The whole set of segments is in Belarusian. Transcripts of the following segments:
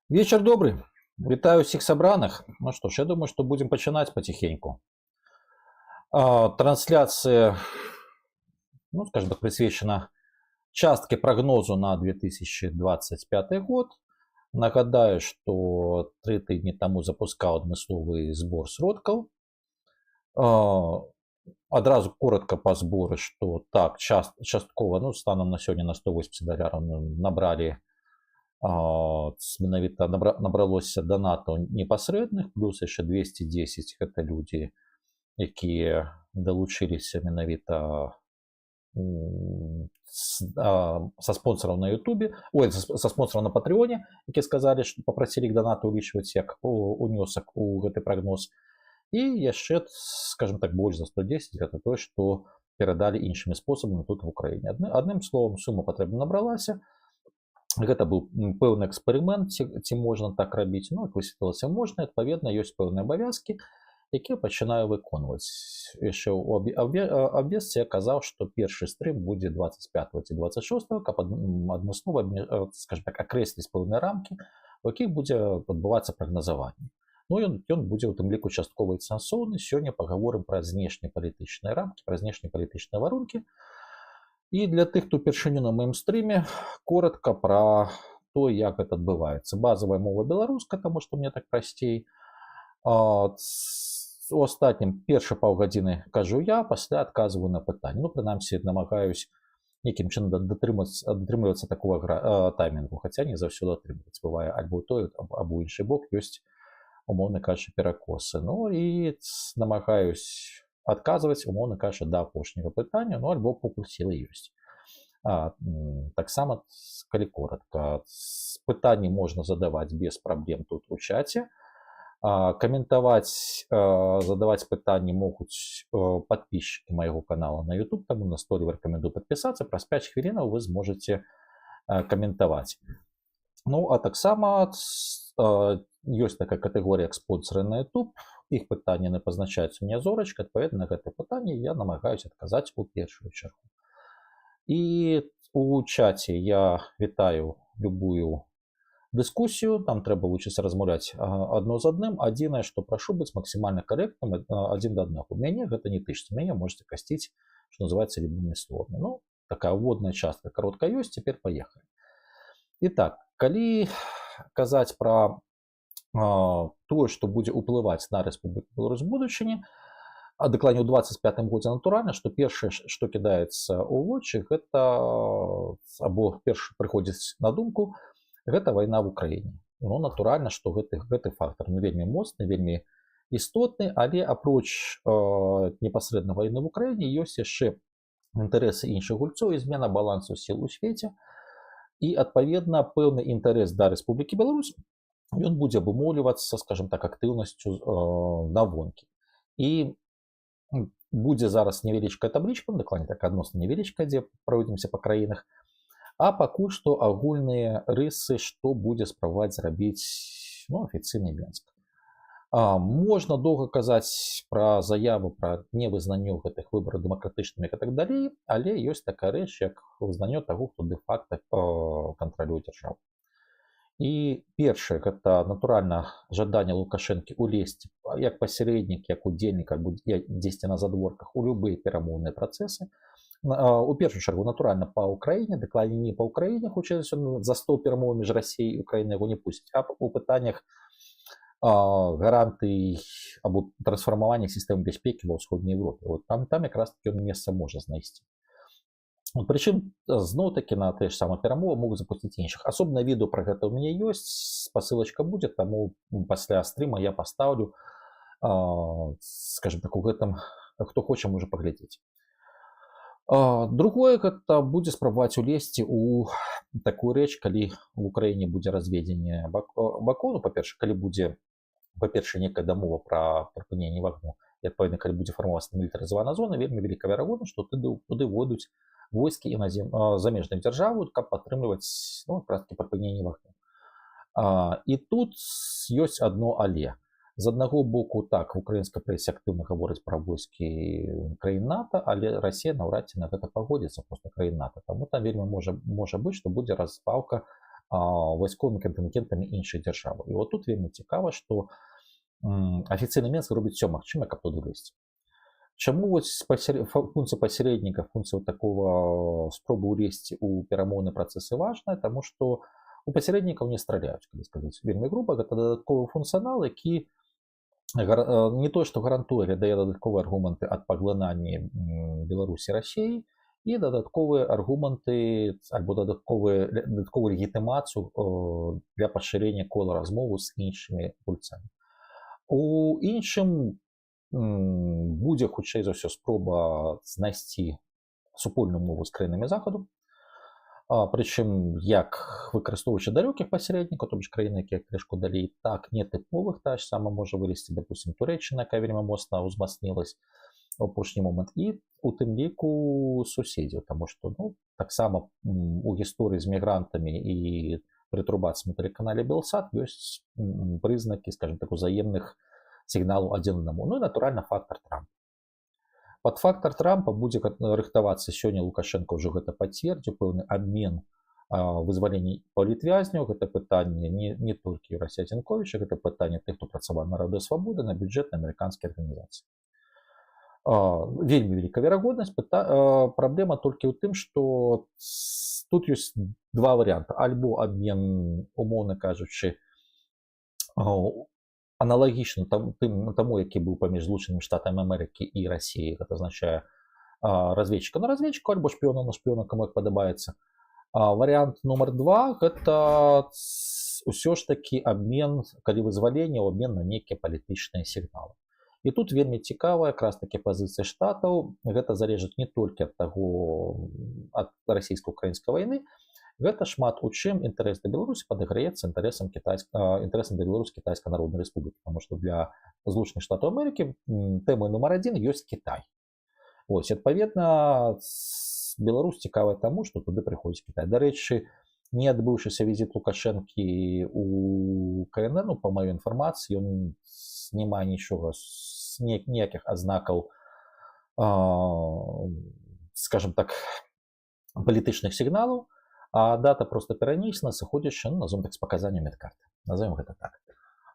Вечер добрый. Вітаю всіх сабраных. Ну что ж, я думаю, что будем пачынаць потихеньку. Трансляция, ну, скажем так, присвечена частке прогнозу на 2025 год. Нагадаю, что 3 тыдні таму запускаў адмысловы збор сродкаў. Адразу коротко по зборы, что так, часткова, ну, станом на сёння на $180 набрали, менавіта набралося донатаў непасрэдных, плюс яшчэ 210 гэта людзі, якія далучыліся менавіта со спонсораў на Ютубе, со спонсораў на Патреоне, якія сказалі, што папрасілі іх донаты ўлічваць як унёсак у гэты прагноз. І яшчэ, скажем так, больш за 110 гэта тое, што перадалі іншымі спосабамі тут в Украіне. Адным словам, сума патрэбна набралася. Гэта быў пэўны эксперымент, ці можна так рабіць. Ну, як высветлілася, можна, адпаведна, ёсць пэўныя абавязкі, якія пачынаю выконваць. Яшчэ ў абвестцы я казаў, што першы стрым будзе 25 ці 26, каб адмыслова, скажем так, акрэсліць пэўныя рамкі, у якіх будзе адбывацца прагназаванне. Ну, ён будзе ў тым ліку частковы і сэнсоўны. Сёння пагаворым пра знешнепалітычныя рамкі, пра знешнепалітычныя варункі. І для тых, хто упершыню на маім стрыме, коротка пра то, як гэта адбываецца. Базавая мова беларуская, таму што мне так прасцей. У астатнім першы паўгадзіны кажу я, пасля адказваю на пытанні. Ну, прынамсі, намагаюсь нейкім чынам датрымлівацца такога таймінгу, хаця не заўсёды атрымліваецца. Бывае альбо той, або іншы бок, ёсць, умоўна кажучы, перакосы. Ну, і намагаюсь адказваць, умоўна кажучы, да апошняга пытання, ну, альбо покуль сілы ёсць. Таксама, калі коротка, пытанні можна задаваць без праблем тут у чаце. Каментаваць, задаваць пытанні могуць падписчыкі майго канала на YouTube, таму настойліва рэкамендую падпісацца. Праз 5 хвілінаў вы зможаце каментаваць. Ну, а таксама ёсць такая катэгорія як спонсоры на YouTube. Іх пытанні не пазначаюцца мне зорачкай, адпаведна на гэтае пытанне я намагаюся адказаць у першую чаргу. І у чаце я вітаю любую дыскусію, там трэба вучыцца размаўляць адно з адным. Адзінае, што прашу быць максімальна карэктным адзін да аднаго. Мяне гэта не тычыцца, мяне можете касціць, што называецца, любымі словамі. Ну, такая ўводная частка каротка ёсць, цяпер паехалі. Итак, калі казаць пра тое, што будзе ўплываць на Рэспубліку Беларусь будучыні, а дакладней у 25 годзе натуральна, што першае, што кідаецца ў вочы, гэта, або першы прыходзіць на думку, гэта вайна в Украіне. Ну, натуральна, што гэты фактор вельмі моцны, вельмі істотны, але апроч непасрэдна вайны в Украіне ёсць яшчэ інтарэсы іншых гульцоў і змена балансу сіл у свеце. І, адпаведна, пэўны інтарэс да Рэспублікі Беларусь, ён будзе абумоўлівацца, скажем так, актыўнасцю навонкі. І будзе зараз невялічкая таблічка, дакладней так, адносна невялічкая, дзе пройдземся па краінах, а пакуль што агульныя рысы, што будзе спрабаваць зрабіць, ну, афіцыйны Мінск. Можна доўга казаць пра заяву пра невызнанне гэтых выбараў дэмакратычнымі і так далей, але ёсць такая рэч, як вызнанне таго, хто дэ-факта кантралюе дзяржаву. І першае, гэта, натуральна, жаданне Лукашэнкі улезці як пасярэднік, як удзельнік, альбо дзесьці на задворках у любыя перамоўныя працэсы. У першую чаргу, натуральна, па Ўкраіне, дакладней не па Ўкраіне, хутчэй за стол перамоў між Расіяй і Украінай яго не пусціць, а у пытаннях гарантый або трансфармавання сістэмы бяспекі ва ўсходняй Европе. Вот там якраз таки ён месца можа знайсці. Прычым, зноў-такі, на тыя ж самыя перамовы могуць запусціць іншых. Асобнае відэо пра гэта ў мяне ёсць, спасылачка будзе, таму пасля стрыма я пастаўлю, скажем так, у гэтым, хто хоча, можа паглядзець. Другое, гэта будзе спрабаваць улезці ў такую рэч, калі в Украіне будзе разведзенне бакоў. Ну, па-першае, калі будзе, па-першае, некая дамова пра прыпыненне вагну, і, адпаведна, калі будзе фармавацца мілітарызаваная зона, вельмі вялікая верагоднасць, што туды войдуць войскі і замежных дзяржаў, каб падтрымліваць, ну, якраз-такі прыпыненне вагну. І тут ёсць адно але. З аднаго боку, так, украінская прэсе актыўна гаворыць пра войскі краін НАТО, але Расія наўрад ці на гэта пагодзіцца, проста краін НАТО. Таму там вельмі можа быць, што будзе разбаўка вайсковымі кантынгентамі іншых дзяржаваў. І вот тут вельмі цікава, што афіцыйны Мінск робіць все магчымае, каб туды влезці. Чаму вось функція пасярэдніка, функція такого спробы ўлезці ў перамоўныя працэсы важная, таму што у пасярэднікаў не страляюць, калі сказаць вельмі груба, гэта дадатковы функцыянал, які не то, што гарантуе, але дае дадатковыя аргументы ад паглынання Беларусі Расіі і дадатковыя аргументы альбо дадатковую легітымацыю для пашырення кола размову з іншымі гульцамі. У іншым будзе хутчэй за ўсё спроба знайсці супольную мову з краінамі захаду, прычым як выкарыстоўваючы далёкіх пасярэднікаў, то бишь краіны, якія крышку далей, так нетыповых, тая ж сама можа вылезці, допустим, Турэччына, якая вельмі моцна ўзмацнілась у апошні момант, і у тым ліку суседзяў, таму што таксама у гісторыі з мігрантамі і прытурбацыямі на тэлеканале Белсат ёсць прызнакі, скажем так, узаемных сігналаў адзін аднаму. Ну і натуральна фактар Трампа. Пад фактар Трампа будзе рыхтавацца сёння Лукашенко ўжо гэта пацвердзіў, пэўны абмен вызвалення палітвязняў, гэта пытанне не толькі Юрася Зінковіча, гэта пытанне тых, хто працаваў на Радыё Свабоды, на бюджэт амерыканскай арганізацыі. Вельмі вялікая верагоднасць. Праблема толькі ў тым, што тут ёсць два варыянты. Альбо абмен, умоўна кажучы, аналагічна таму, які быў паміж Злучанымі Штатамі Амерыкі і Расіяй, гэта азначае разведчыка на разведчыку, альбо шпіёна на шпіёна, каму як падабаецца. Варыянт нумар 2 гэта ўсё ж такі абмен, калі вызваленне, абмен на нейкія палітычныя сігналы. І тут вельмі цікава якраз такі пазіцыя штатаў. Гэта залежыць не толькі ад таго, ад расійска-украінскай вайны. Гэта шмат у чым інтарэс да Беларусі падаграецца інтарэсам да Беларусі Кітайскай Народнай Рэспублікі, таму што для Злучаных Штатаў Амерыкі тэмай нумар 1 ёсць Кітай. Вось, адпаведна, Беларусь цікавая таму, што туды прыходзіць Кітай. Дарэчы, не адбыўшыся візіт Лукашэнкі у КНР, па маёй інфармацыі, ён не мае нічога, ніякіх азнакаў, скажем так, палітычных сігналаў, а дата проста перанесена, сыходзячы, назовем так, з паказання медкарты. Назовем гэта так.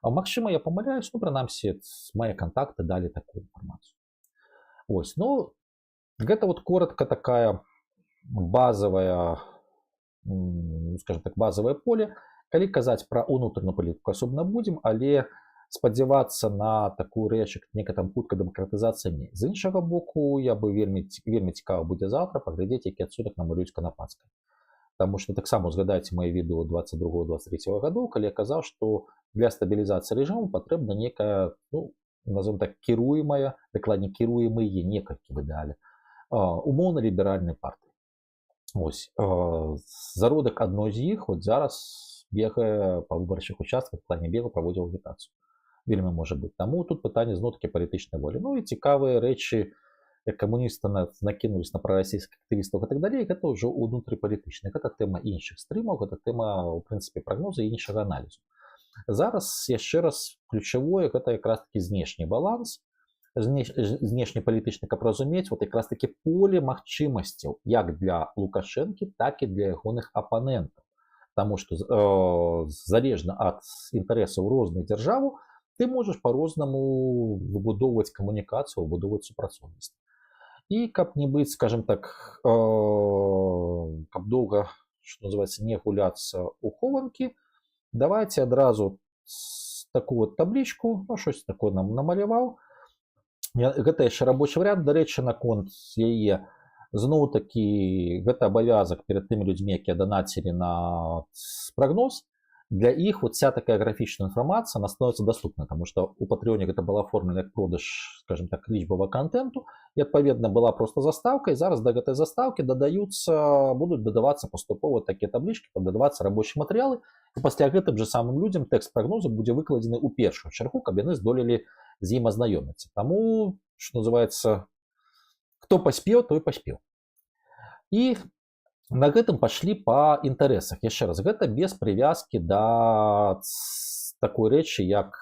Магчыма, я памыляюсь, прынамсі, мае кантакты далі такую інфармацыю. Вось, гэта вот коротка такая базовая, скажем так, базовое поле. Калі казаць пра ўнутраную палітыку, асобна будзем, але спадзявацца на такую рэч, як нейкая там хуткая дэмакратызацыя не. З іншага боку, я бы вельмі цікава будзе заўтра паглядзець, які адсотак намалююць Канапацкай. Таму што таксама узгадайце мае відэо 22-23 гадоў, калі я казаў, што для стабілізацыі рэжыму патрэбна некая, назовем так, кіруемая, дакладней кіруемыя некалькі в ідэале, умоўна ліберальнай партыі. Вось, зародак адной з іх вот зараз бегае па выбарчых участках, в плане бегу праводзіў агітацыю. Вельмі можа быць. Таму тут пытанне зноў-такі палітычнай волі. Ну і цікавыя рэчы, як камуністы накінулись на прарасійскіх актывістаў і так далей, гэта ўжо ўнутрыпалітычна. Гэта тэма іншых стрымаў, гэта тэма, у прынцыпе, прагнозу і іншага аналізу. Зараз, яшчэ раз, ключавое, гэта якраз такі знешні баланс, знешні палітычны, каб разумець, вот якраз такі поле магчымасцяў, як для Лукашэнкі, так і для ягоных апанентаў. Таму што залежна ад інтарэсаў розных дзяржаваў, ты можаш па-рознаму выбудоўваць камунікацыю, выбудоўваць супрацоўніцтва. І каб не быць, скажем так, каб доўга, што называецца, не гуляцца ў хованкі, давайте адразу такую вот таблічку, щось такое нам намаляваў. Гэта яшчэ рабочы варыянт. Дарэчы, наконт яе, зноў-такі, гэта абавязак перад тымі людзьмі, якія данацілі на прагноз. Для іх вот вся такая графічная інфармацыя, она становіцца даступна, таму што у Патрэоне гэта была оформлена як продаж, скажем так, лічбавага контенту, і адпаведна была просто застаўка, і зараз да гэтай застаўкі будуць дадавацца паступова такія таблічкі, дадавацца рабочыя матэрыялы, і пасля гэтым жа самым людзям тэкст прагнозу будзе выкладзены ў першую чаргу, каб яны здолелі з ім азнаёміцца. Таму, што называецца, хто паспеў, той паспеў. І на гэтым пашлі па інтарэсах. Яшчэ раз, гэта без прывязкі да такой рэчы, як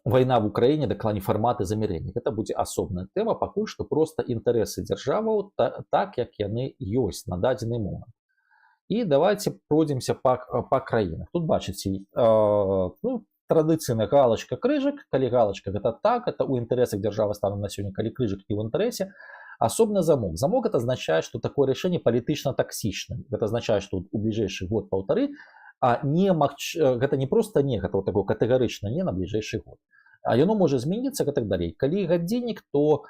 вайна в Украіне дакладней фарматы замірэння. Гэта будзе асобная тэма, пакуль што проста інтарэсы дзяржаваў так, як яны ёсць на дадзены момант. І давайте пройдземся па краінах. Тут бачыце, традыцыйная галочка крыжык, калі галочка гэта так, это ў інтарэсах дзяржавы стану на сёння, калі крыжык не ў інтарэсе. Асобны замок. Замок это означает, что такое решение палітычна таксічна. Это означает, что у бліжэйшы год-паўтары гэта не просто не, гэта такое катэгарычна не на бліжэйшы год. А яно можа змяніцца і так далей. Калі гадзіннік, то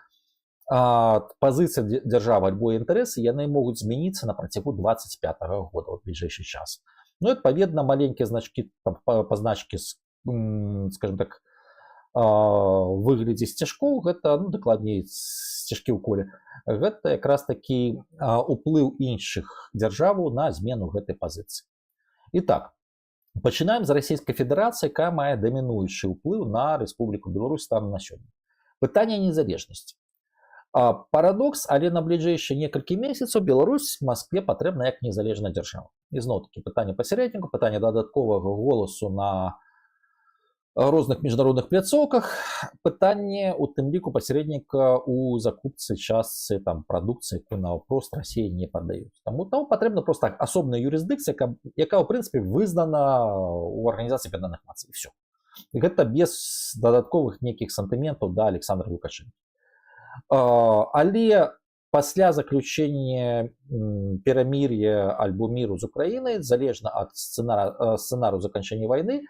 пазіцыя дзяржавы альбо інтарэсы яны могуць змяніцца на працягу 25-го года ў бліжэйшы час. Ну, адпаведна, маленькія значкі, пазначкі, скажем так, выглядзе сцяжкоў, гэта, дакладней, сцяжкі ў коле, гэта якраз такі уплыў іншых дзяржаваў на змену гэтай пазіцыі. Итак, пачынаем з Расійскай Федэрацыі, якая мае дамінуючы ўплыў на Рэспубліку Беларусь станам на сёння. Пытанне незалежнасці. Парадокс, але на бліжэйшыя некалькі месяцаў Беларусь Маскве патрэбна як незалежная дзяржава. Ізноў-такі пытанне пасярэдніку, пытанне дадатковага голасу на розных міжнародных пляцоўках, пытанне у тым ліку пасярэдніка у закупцы частцы прадукцыі, якую наўпрост Расіі не падаюць. Таму патрэбна проста асобная юрысдыкцыя, якая ў прынцыпе вызнана ў Арганізацыі Аб'яднаных Нацый, і ўсё. І гэта без дадатковых нейкіх сантыментаў да Александра Лукашэнкі. Але пасля заключэння перамір'я альбо міру з Украінай, залежна ад сцэнару заканчэння вайны,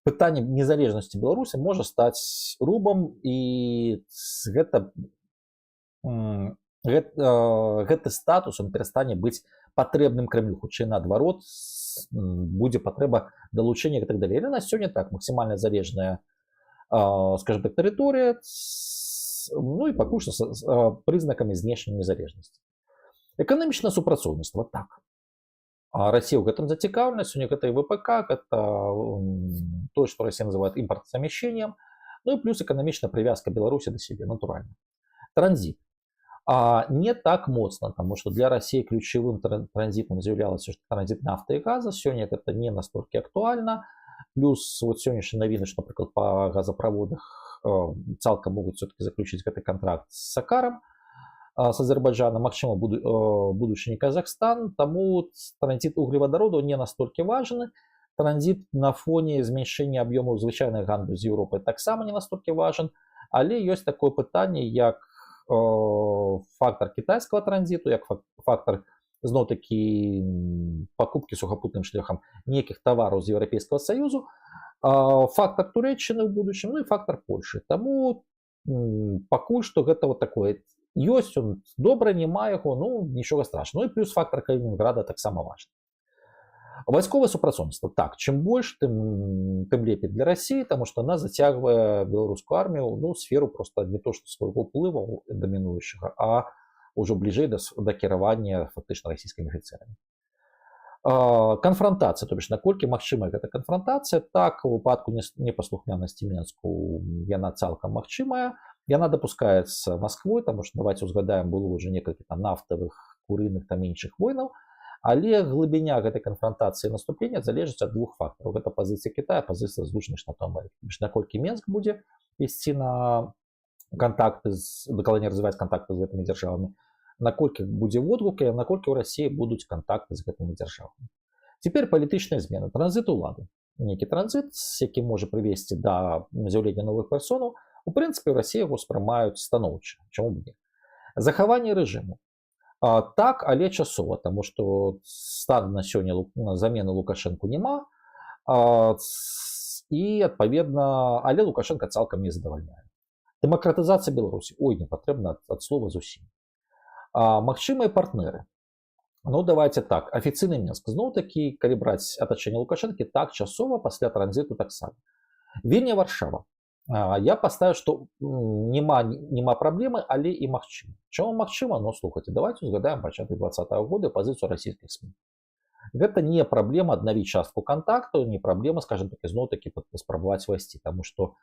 пытанне незалежнасці Беларусі можа стаць рубам, і гэты статус он перастане быць патрэбным Крэмлю, хутчэй наадварот, будзе патрэба далучэння і так далей. Але на сёння так, максімальна залежная, скажем так, тэрыторыя, ну і пакуль што з прызнакамі знешняй незалежнасці. Эканамічнае супрацоўніцтва, так. Расія ў гэтым зацікаўлена, сёння гэта і ВПК, гэта тое, што Расія называе імпартзамяшчэннем, ну і плюс эканамічная прывязка Беларусі да сябе, натуральна. Транзіт. Не так моцна, таму што для Расіі ключавым транзітам з'яўлялася транзіт нафты і газа, сёння гэта не настолькі актуальна, плюс сённяшнія навіны, што, напрыклад, па газаправодах цалкам могуць все-таки заключыць гэты контракт з Сакарам, с Азербайджаном, магчыма, будучыні Казахстан, таму транзіт углевадародаў не настолькі важны. Транзіт на фоне змяншэння аб'ёмаў звычайнага гандлю з Еўропай таксама не настолькі важен, але ёсць такое пытанне, як фактор кітайскага транзіту, як фактор, зноў-такі, пакупкі сухапутным шляхам нейкіх тавараў з Еўрапейскага Саюзу, фактор Турэччыны ў будучым, ну і фактор Польшы. Таму пакуль што гэта вот такое. Ёсць он, добра, няма яго, ну, нічога страшного. Ну і плюс фактор Калінінграда таксама важны. Вайсковае супрацоўніцтва. Так, чым больш, тым лепей для Расіі, таму што она зацягвае беларускую армію, ну, сферу проста не то, што свайго ўплыву дамінуючага, а ўжо бліжэй да кіравання фактычна расійскімі афіцэрамі. Канфрантацыя, то бишь, наколькі магчымая гэта канфрантацыя, так, у выпадку непаслухмянасці Менску яна цалкам магчымая. Яна дапускаецца Масквой, таму што, давайте узгадаем, было ўжо некалькі нафтавых, курыных, іншых войнаў, але глыбіня гэтай канфрантацыі наступлення залежыць ад двух фактараў. Гэта пазіцыя Китая, пазіцыя Злучаных Штатаў Амерыкі. Наколькі Менск будзе ісці на кантакты, дакладней развіваць кантакты з гэтымі дзяржавамі, наколькі будзе водгук, і наколькі ў Расіі будуць кантакты з гэтымі дзяржавамі. Цяпер палітычныя змены, транзіт улады. Нейкі транзіт, які можа прывесці да з'яўлення новых персонаў, у прынцыпе, Расія яго спрымаюць станоўча. Чаму б не? Захаванне рэжыму. Так, але часова, таму што стан на сёння замены Лукашэнку няма, і, адпаведна, але Лукашэнка цалкам не задавальняе. Дэмакратызацыя Беларусі. Ой, не патрэбна ад слова зусім. Магчымыя партнеры. Ну, давайте так. Афіцыйны Менск. Зноў-такі, калі браць атачэнне Лукашэнкі, так, часова, пасля транзіту таксама. Вільня, Варшава. Я паставіў, што няма праблемы, але і магчыма. Чаму магчыма? Ну, слухайце, давайте узгадаем пачатак 20-го года пазіцыю расійскіх СМІ. Гэта не праблема аднавіць частку кантактаў, не праблема, скажем так, зноў-такі спрабаваць вайсці, таму што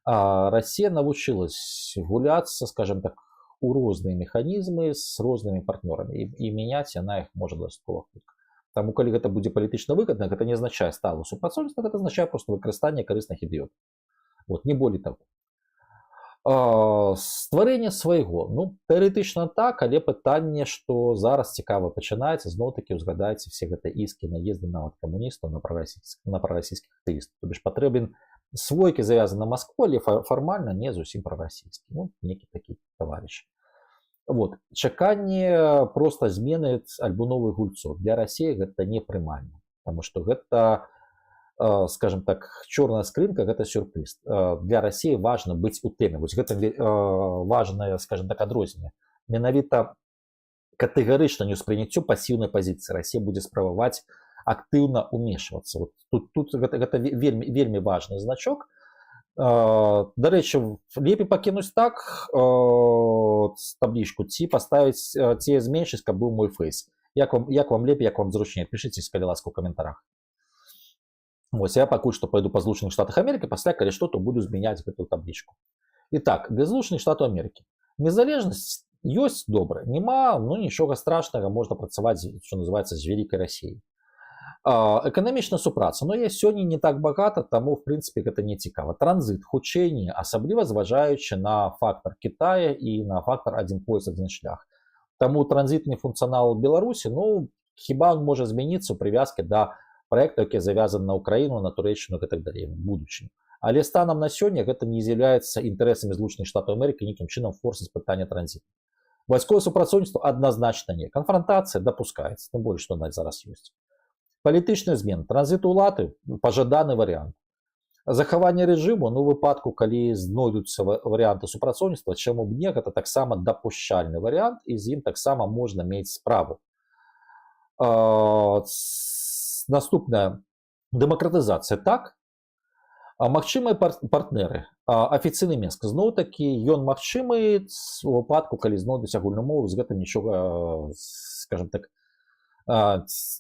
Расія навучылась гуляцца, скажем так, у розныя механізмы з рознымі партнёрамі, і мяняць яна іх можа дастаткова хутка. Таму калі гэта будзе палітычна выгадна, гэта не азначае сталае супрацоўніцтва, гэта азначае проста выкарыстанне карысных ідыётаў. Вот, не болей таго. Стварэнне свайго, ну, тэарэтычна так, але пытанне, што зараз цікава пачынаецца, зноў-такі узгадайце все гэта іскі, наезды нават камуністаў на прарасійскіх актывістаў. То бишь патрэбен свойкі завязаны на Маскву, але фармальна не зусім прарасійскі. Ну, некі такі таварыш. Вот. Чаканне проста змены альбо новых гульцоў. Для Расіі гэта непрымальна, таму што гэта, скажем так, чорная скрынка, гэта сюрпрыз. Для Расіі важна быць у тэме. Вось гэта важнае, скажем так, адрозненне. Менавіта катэгарычна неўспрыняццё пасіўнай пазіцыі. Расія будзе спрабаваць актыўна ўмешвацца. Вот тут гэта вельмі важны значок. Дарэчы, лепей пакінуць так таблічку, ці паставіць, ці зменшыць, каб быў мой фейс. Як вам лепей, як вам зручней? Пішыце, калі ласка, у каментарах. Вось, я пакуль што пайду па Злучаных Штатах Амерыкі, пасля, калі што, то буду змяняць гэтую таблічку. Ітак, для Злучаных Штатаў Амерыкі. Незалежнасць ёсць добра, няма, ну нічога страшнага, можна працаваць, што называецца, з вялікай Расіяй. Эканамічная супраца, но я сёння не так багата, таму, в прынцыпе, гэта не цікава. Транзіт, хутчэй не, асабліва зважаючы на фактар Кітая і на фактар адзін пояс, адзін шлях. Таму транзітны функцыянал Беларусі, ну, хіба он можа змяніцца ў прывязкі да проектаў, які завязаны на Украіну, на Турэччыну і так далей, в будучыні. Але станам на сёння гэта не з'яўляецца інтарэсамі Злучаных Штатаў Амерыкі нейкім чынам форсіць пытанне транзіту. Вайсковае супрацоўніцтва адназначна не. Канфронтацыя дапускаецца, тым больш, што зараз ёсць. Палітычны змен, транзіт улады пажаданы варыянт. Захаванне рэжыму, ну, у выпадку, калі знойдуцца варыянты супрацоўніцтва, чаму б не, гэта таксама дапушчальны варыянт, і з ім таксама можна мець справу. Наступная дэмакратызацыя, так. Магчымыя партнеры. Афіцыйны Мінск, зноў-такі, ён магчымы у выпадку, калі знойдуць агульную мову, з гэтым нічога, скажем так,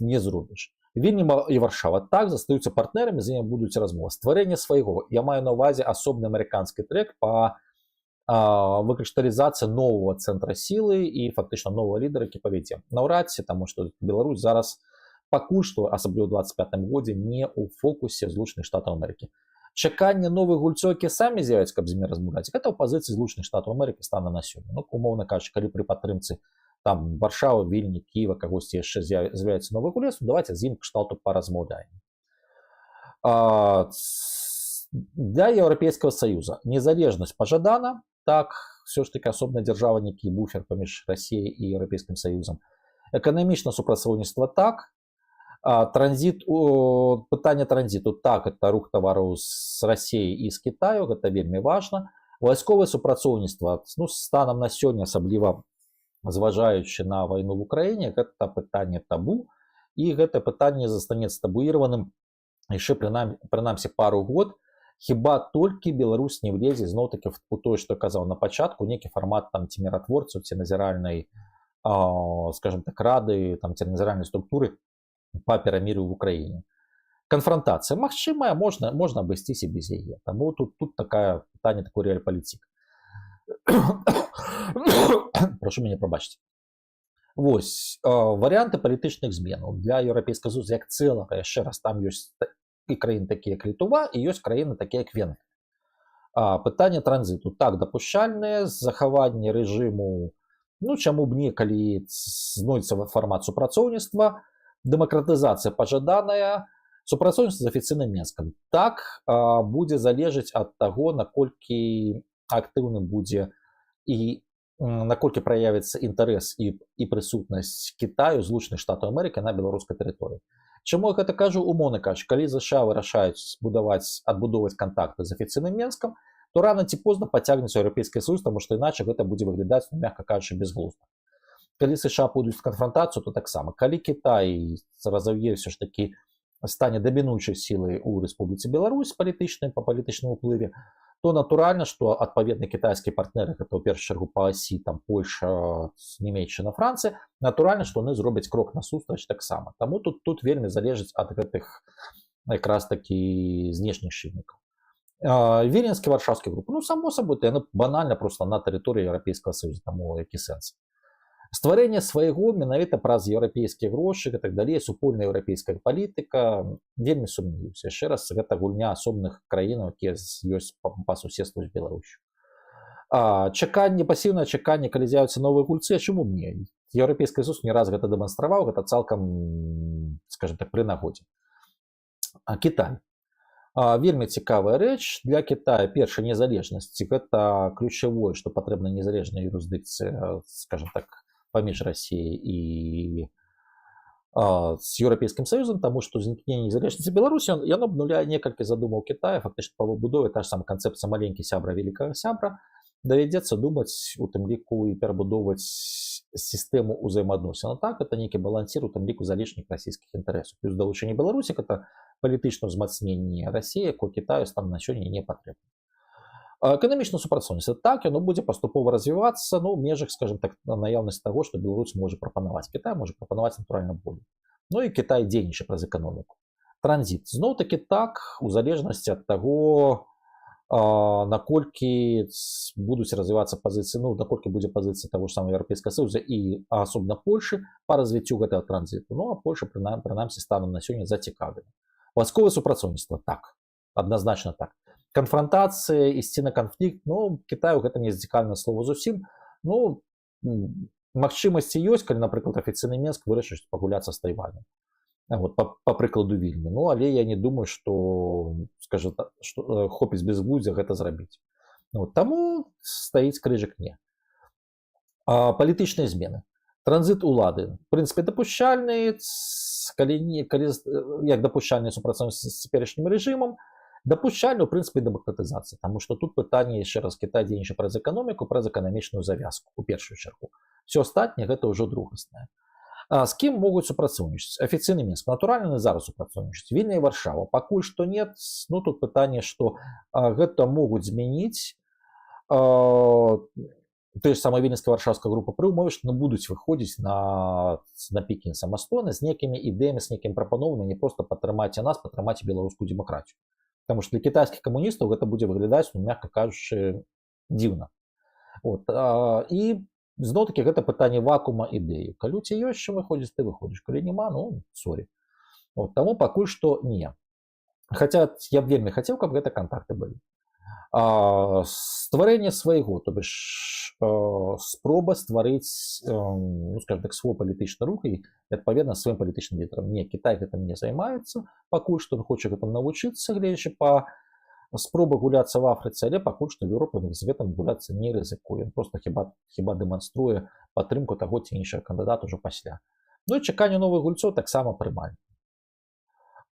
не зробіш. Вільня і Варшава, так, застаюцца партнерамі, з імі будуць размовы. Стварэнне свайго. Я маю на ўвазе асобны амерыканскі трэк па выкрышталізацыі новага цэнтра сілы і фактычна новага лідара, які павядзе. Наўрад ці, таму што Беларусь зараз пакуль што, асабліва ў 25-м годзе, не ў фокусе Злучаных Штатаў Амерыкі. Чаканне новых гульцоў, якія самі з'явяцца, каб з імі размаўляць, гэта ў пазіцыі Злучаных Штатаў Амерыкі стане на сёння. Ну, умоўна кажучы, калі пры падтрымцы там Варшава, Вільні, Кіева, кагосьці яшчэ з'являецца новы гулец, давайте з ім кшталту паразмаўляем. Для Еўрапейскага Саюза незалежнасць пажадана, так, все ж таки асобная дзяржава, нейкі буфер паміж Расіяй і Еўрапейскім Саюзам. Эканамічна супрацоўніцтва, так. Транзит, пытанне транзіту, так, это рух тавараў з Расіяй і з Кітаю, гэта вельмі важна. Вайсковае супрацоўніцтва, ну, станам на сёння, асабліва зважаючы на вайну в Украіне, гэта пытанне табу, і гэта пытанне застанецца табуіраваным яшчэ прынамсі пару год, хіба толькі Беларусь не влезе зноў-такі у тое, што казаў на пачатку, нейкі фармат там ці міратворцаў, ці назіральнай, скажем так, рады, там ці назіральнай структуры па перамір'ю в Украіне. Канфронтацыя магчымая, можна абысціся без яе. Таму тут такая пытанне, такой рэальпалітык. Прошу мяне прабачыць. Вось, варыянты палітычных зменаў для Еўрапейскага Саюза як цэлага, яшчэ раз, там ёсць і краіны такія, як Літва, і ёсць краіны такія, як Венгрыя. Пытанне транзіту, так, дапушчальнае, захаванне рэжыму, ну, чаму б не, калі знойдецца фармат супрацоўніцтва, дэмакратызацыя пажаданая, супрацоўніцтва з афіцыйным Мінскам. Так, будзе залежыць ад таго, наколькі актыўным будзе і наколькі праявіцца інтарэс і прысутнасць Кітаю, Злучаных Штатаў Амерыкі на беларускай тэрыторыі. Чаму я гэта кажу? Умоўна кажучы, калі ЗША вырашаюць адбудоўваць кантакты з афіцыйным Мінскам, то рана ці позна пацягнецца Еўрапейскі Саюз, таму што іначай гэта будзе выглядаць, ну, мякка кажучы, безглузда. Калі США пойдуць канфронтацыю, то таксама. Калі Кітай разаўе ўсё ж такі стане дамінуючай сілай у Рэспубліцы Беларусь палітычнай, па палітычным уплыве, то натуральна, што адпаведна кітайскія партнеры, гэта ў першую чаргу па асі, там Польша, Нямецчына, Францыя, натуральна, што яны зробяць крок насустрач таксама. Таму тут вельмі залежыць ад гэтых якраз такі знешніх чыннікаў. Віленскі, варшаўскі групы, ну, само сабой, яны банальна проста на тэрыторыі Еўрапейскага Саюза, таму які сэнс. Стварэнне свайго менавіта праз еўрапейскія грошы і так далей, супольная еўрапейская палітыка, вельмі сумняваюся. Яшчэ раз, гэта гульня асобных краінаў, якія ёсць па суседству з Беларусю. Чаканне, пасіўнае чаканне, калі з'явяцца новыя гульцы, чаму мне? Еўрапейскі Союз не раз гэта дэманстраваў, гэта цалкам, скажем так, пры нагодзе. Кітай. Вельмі цікавая рэч. Для Китая першая незалежнасць, гэта ключавое, што патрэбна незалежная юрысдыкцыя, скажем так, паміж Расіяй і з Еўрапейскім Саюзам, таму што знікненне незалежнасці Беларусі яно абнуляе некалькі задумаў Китая, фактычна па выбудове та ж самая канцэпцыя маленькі сябра, вялікага сябра. Давядзецца думаць, у тым ліку і перабудоўваць сістэму ўзаемаадносін. Так, это нейкі балансір, у тым ліку залішніх расійскіх інтарэсаў. Плюс далучэнне Беларусі гэта палітычнае ўзмацненне Расіі, якое Китаю стан на сёння не патрэбна. Эканамічнае супрацоўніцтва, так, яно будзе паступова развівацца, ну, ў межах, скажем так, наяўнасць таго, што Беларусь можа прапанаваць. Кітай можа прапанаваць натуральна болей. Ну і Кітай дзейнічае праз эканоміку. Транзіт. Зноў-такі так, у залежнасці ад таго, наколькі будуць развівацца пазіцыі, ну, наколькі будзе пазіцыя таго ж самого Еўрапейскага Саюза і асобна Польшы па развіццю гэтага транзіту. Ну, а Польша, прынамсі, стану на сёння зацікаўлена. Вайсковае супрацоўніцтва, так, адназначна так. Канфронтацыя, ісці на канфлікт, ну, Китаю гэта не зацікаўлена слова зусім. Ну, магчымасці ёсць, калі, напрыклад, афіцыйны Мінск вырашыць пагуляцца з Тайванем. Вот, па прыкладу Вільні. Ну, але я не думаю, што, скажу так, што хопіць безглуздзя гэта зрабіць. Вот, таму стаіць крыжык не. Палітычныя змены. Транзіт улады. В прынцыпе, дапушчальны, як дапушчальны супрацоўніцтва з цяперашнім рэжымам, дапушчальны, у прынцыпе, дэмакратызацыя, таму што тут пытанне, яшчэ раз, Кітай дзейнічае праз эканоміку, праз эканамічную завязку, у першую чаргу. Всё астатняе гэта ўжо другаснае. З кім могуць супрацоўнічаць? Афіцыйны Мінск, натуральна, зараз супрацоўнічаць. Вільня і Варшава. Пакуль што нет, ну, тут пытанне, што гэта могуць змяніць той ж самая вільнюска-варшаўская група пры ўмове, што будуць выходзіць на Пекін самастойна з некімі ідэямі, з некімі прапановамі, не проста падтрымаць нас, падтрымаць беларускую дэмакратію. Таму што для кітайскіх камуністаў гэта будзе выглядаць, ну, мякка кажучы, дзіўна. Вот. І зноў-такі гэта пытанне вакуума ідэі. Калі ці ёсць чым выходзіць, ты выходзіш. Калі няма, ну, сорі. Вот. Таму пакуль што не. Хаця я б вельмі хацеў, каб гэта кантакты былі. Стварэнне свайго, то бишь спроба стварыць, ну, скажем так, свой палітычны рух і адпаведна сваім палітычным лідарам. Не, Кітай гэтым не займаецца, пакуль што ён хоча гэтым навучыцца, гледзячы па спробы гуляцца в Афрыцы, але пакуль што Еўропа з гэтым гуляцца не рызыкуе. Ён проста хіба дэманструе падтрымку таго ці іншага кандыдата ўжо пасля. Ну і чаканне новых гульцоў таксама прымальна.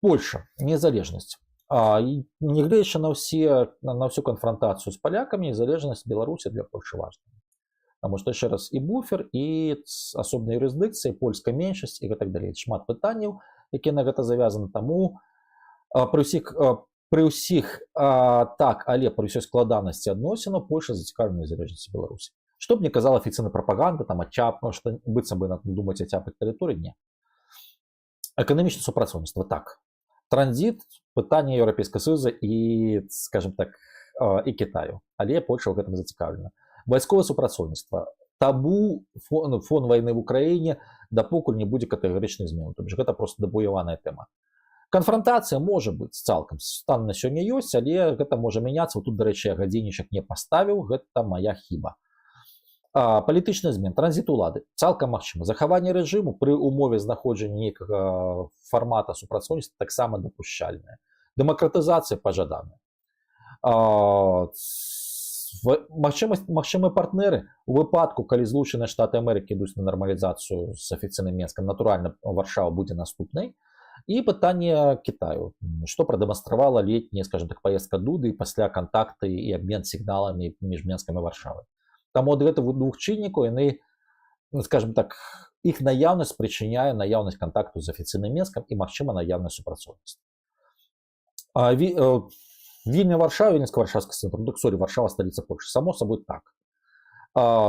Польша, незалежнасць. Нягледзячы на всю канфронтацыю з палякамі, незалежнасць Беларусі для Польшы важна. Таму што яшчэ раз і буфер, і асобная юрысдыкцыя, польская меншасць і гэтак далей. Шмат пытанняў, якія на гэта завязаны. Таму пры ўсіх так, але пры ўсёй складанасці адносінаў Польша зацікаўлена незалежнасці Беларусі. Што б не казала афіцыйная прапаганда, там што быццам бы думаць ацяпаць тэрыторыі, не. Эканамічнае супрацоўніцтва, так. Транзіт, пытанне Еўрапейскага Саюза і, скажем так, і Китаю. Але Польша ў гэтым зацікаўлена. Вайсковае супрацоўніцтва. Табу, фон вайны в Украіне, дапокуль не будзе катэгарычных змен. Тобто гэта проста дабуяваная тэма. Канфронтацыя можа быць цалкам. Стан на сёння ёсць, але гэта можа мяняцца. Тут, дарэчы, я гадзіннічак не паставіў, гэта моя хіба. Палітычны змен, транзіт улады, цалкам магчыма. Захаванне рэжыму пры умове знаходжання нейкага фармата супрацоўніцтва таксама дапушчальнае. Дэмакратызацыя пажаданая. Магчымыя партнеры у выпадку, калі Злучаныя Штаты Амерыкі ідуць на нармалізацыю з афіцыйным Мінскам, натуральна, Варшава будзе наступнай. І пытанне Китаю, што прадэманстравала летняя, скажем так, паездка Дуды і пасля кантакты і абмен сігналамі між Мінскам і Варшавай. Таму ад гэтых двух чыннікаў яны, скажем так, іх наяўнасць прычыняе наяўнасць кантакту з афіцыйным Мінскам і, магчыма, наяўнасць супрацоўніцтва. Вільня, Варшава, Вільнюска-Варшаўскі цэнтр, ну, так, сорі, Варшава, сталіца Польшы, само сабой так.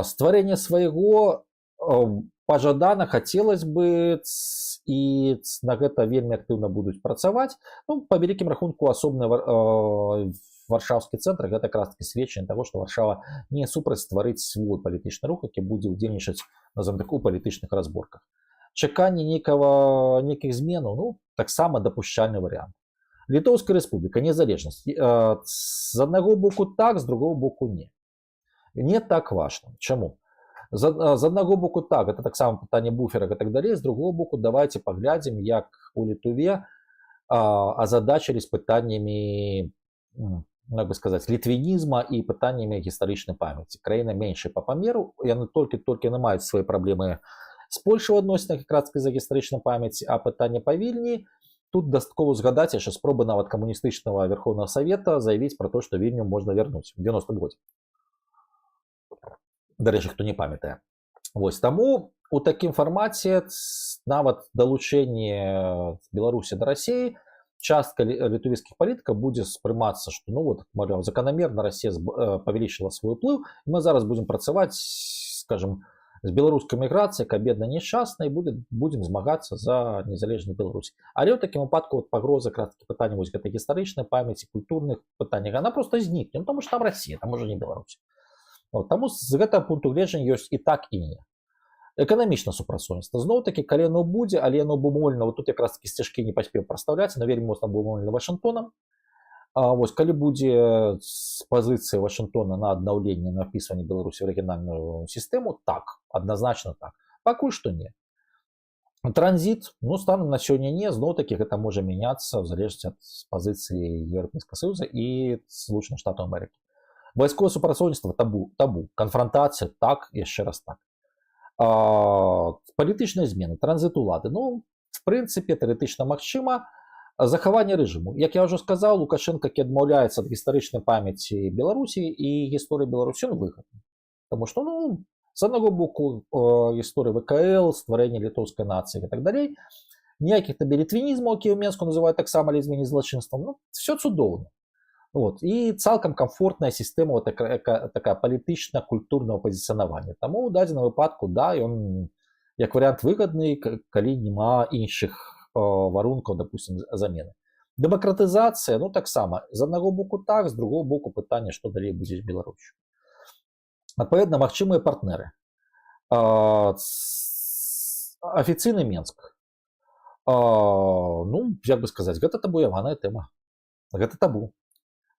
Стварэнне свайго пажадана, хацелось бы, і на гэта вельмі актыўна будуць працаваць. Ну, па вялікім рахунку, асобная варшаўскі цэнтр гэта якраз таки сведчанне таго, што Варшава не супраць стварыць свой палітычны рух, які будзе ўдзельнічаць у палітычных разборках. Чаканне нейкіх зменаў, ну, таксама дапушчальны варыянт. Літоўская рэспубліка, незалежнасць. З аднаго боку так, з другого боку не. Не так важна. Чаму? З аднаго боку так, гэта таксама пытанне буфера і так далей, з другого боку давайте паглядзім, як у Літве азадачылись пытаннямі, як бы сказаць, літвінізма і пытаннямі гістарычнай памяці. Краіна меншая па памеру, яны толькі маюць свае праблемы з Польшай у адносінах якраз за гістарычнай памяці, а пытанне па Вільні, тут дастаткова згадаць яшчэ спробы нават камуністычнага Верховнага Савета заявіць пра то, што Вільню можна вярнуць у 90-м годзе. Дарэчы, хто не памятае. Вось, таму у такім фармаце нават далучэнне Беларусі да Расіі частка літвійскіх палітыкаў будзе спрымацца, што ну вот, маўляў, заканамерна Расія павялічыла свой уплыў, і мы зараз будзем працаваць, скажем, з беларускай міграцыяй, каб бедна несчастна, і будзем змагацца за незалежную Беларусь. Але ў такім выпадку вот, пагроза якраз такі пытання вось гэтай гістарычнай памяці, культурных пытаннях, она просто знікне, тому што там Расія, там уже не Беларусь. Вот, таму з гэтага пункту гледжання ёсць і так, і не. Эканамічна супрацоўніцтва. Зноў-такі, калі яно будзе, але яно абумоўлена, вот тут якраз такі сцяжкі не паспеў прадстаўляць, яно вельмі моцна абумоўлена Вашынгтонам. Вось, калі будзе з пазіцыі Вашынгтона на аднаўленне, на впісванне Беларусі ў рэгіянальную сістэму, так, адназначна так. Пакуль што не. Транзіт, ну, станам на сёння не, зноў-такі гэта можа мяняцца ў залежнасці ад пазіцыі Еўрапейскага Саюза і Злучаных Штатаў Амерыкі. Вайсковае супрацоўніцтва табу. Канфрантацыя, так, яшчэ раз так. Палітычныя змены, транзіт улады, ну, в прынцыпе, тэарэтычна магчыма. Захаванне рэжыму. Як я ўжо сказаў, Лукашенко, які адмаўляецца ад гістарычнай памяці Беларусі і гісторыі Беларусі, он выгадны. Таму што, ну, з аднаго боку, гісторыя ВКЛ, стварэнне літоўскай нацыі і так далей, ніякіх табе літвінізмаў, які ў Менску называюць таксама лізвені злачынствам, ну, все цудоўна. Вот. І цалкам камфортная сістэма вот, такая палітычна-культурнага пазіцыянавання. Таму ў дадзеным выпадку, да, ён як варыянт выгадны, калі няма іншых варункаў, допустим, замены. Дэмакратызацыя, ну, таксама, з аднаго боку так, з другого боку пытанне, што далей будзе з Беларусю. Адпаведна, магчымыя партнеры. Афіцыйны Менск. Ну, як бы сказаць, гэта табуяваная тэма. Гэта табу.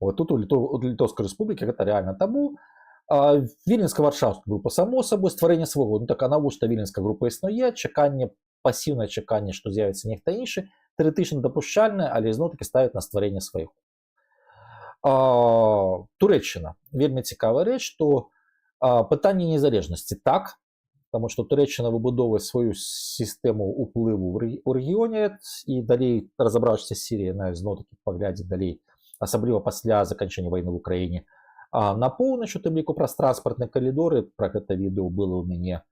Вот тут у Літоўскай рэспублікі гэта рэальна табу. Віленска-Варшаўскі група, само сабой, стварэнне свайго. Ну, так, а навошта Віленская група існуе, чаканне, пасіўнае чаканне, што з'явіцца нехта іншы, тэарэтычна дапушчальнае, але зноў-такі ставіць на стварэнне свайго. Турэччына. Вельмі цікавая рэч, што пытанне незалежнасці так, таму што Турэччына выбудоўвае сваю сістэму ўплыву ў рэгіёне і далей, разабраўшыся з Сіріяй, на зноў-такі паглядзе далей, асабліва пасля заканчэння вайны ў Украіне. На поўнач, у тым ліку праз транспартныя калідоры, пра гэта відэо было ў мяне,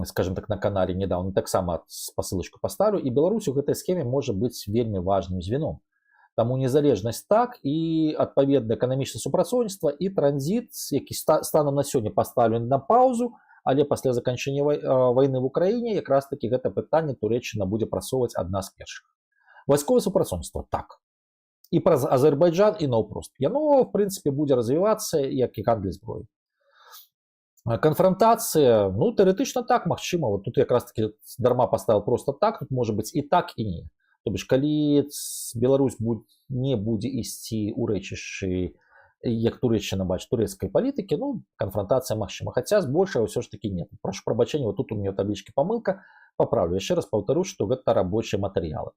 скажем так, на канале недавно, таксама спасылачку паставлю, і Беларусь у гэтай схеме можа быць вельмі важным звеном. Таму незалежнасць так, і адпаведна эканамічнае супрацоўніцтва і транзіт, які станам на сёння паставлены на паўзу, але пасля заканчэння вайны в Украіне якраз такі гэта пытанне Турэччына будзе прасоўваць адна з першых. Вайсковае супрацоўніцтва так. І праз Азербайджан і наўпрост. Яно, в прынцыпе, будзе развівацца як і гандаль зброі. Канфрантацыя, ну, тэарэтычна так, магчыма. Вот тут якраз такі дарма паставіў просто так, тут можа быць і так, і не. То бишь, калі Беларусь не будзе ісці ў рэчышчы, як Турэччына бачыць, турэцкай палітыкі, ну, канфрантацыя магчыма. Хаця збольшага ўсё ж такі нет. Прашу прабачэння, вот тут у меня таблічкі памылка, паправлю. Яшчэ раз паўтару, што гэта рабочыя матэрыялы.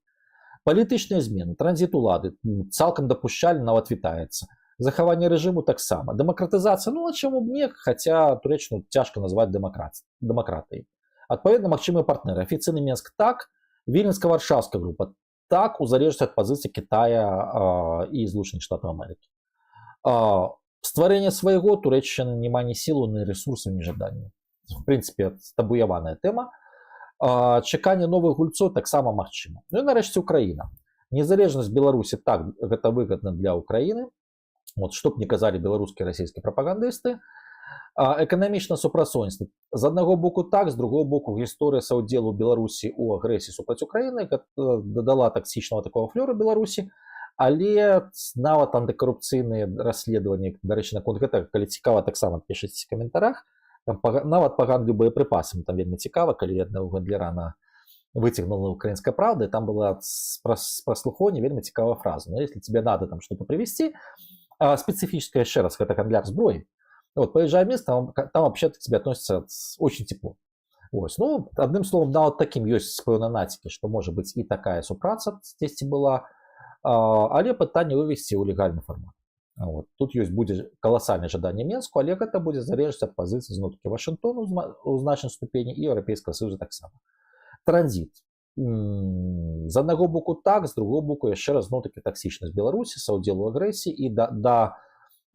Палітычныя змены, транзіт улады цалкам дапушчальна, нават вітаецца. Захаванне рэжыму таксама. Дэмакратызацыя, ну, а чаму б не, хаця Турэччыну цяжка назваць дэмакратыяй. Адпаведна, магчымыя партнеры. Афіцыйны Менск так, Віленска-Варшаўская група так, у залежнасці ад пазіцыі Китая і Злучаных Штатаў Амерыкі. Стварэнне свайго Турэччына няма ні сілу, ні рэсурсаў, ні жадання. В прынцыпе, табуяваная тэма. Чаканне новых гульцоў таксама магчыма. Ну і нарэшце Украіна. Незалежнасць Беларусі так, гэта выгадна для Украіны. Вот, што б не казалі беларускія і расійскія прапагандысты. Эканамічнае супрацоўніцтва. З аднаго боку так, з другого боку гісторыя саўдзелу Беларусі ў агрэсіі супраць Украіны дадала таксічнага такого флёру Беларусі, Але нават антыкарупцыйныя расследаванні, дарэчы, наконт гэтага, калі цікава, таксама пішыце ў каментарах. Нават па гандлю боепрыпасамі там вельмі цікава, калі аднаго гандляра выцягнула украинская правда, и там была прослухование вельмі цікавая фраза. Но если тебе надо там что-то привести, специфическое, еще раз, это гандляр сброи, вот, поезжай в место, там вообще к тебе относятся очень тепло. Ось. Ну, одним словом, да, вот таким есть пэўна націкі, што можа быць і такая супраца дзесьці была, але пытанне вывесці ў легальны фармат. Вот. Тут ёсць будзе каласальнае жаданне Менску, але гэта будзе залежаць ад пазіцыі знуткі Вашынгтону ў значнай ступені і Еўрапейскага Саюза таксама. Транзіт. З аднаго боку так, з другого боку яшчэ раз зноў-такі таксічнасць Беларусі, саўдзел у агрэсіі, і да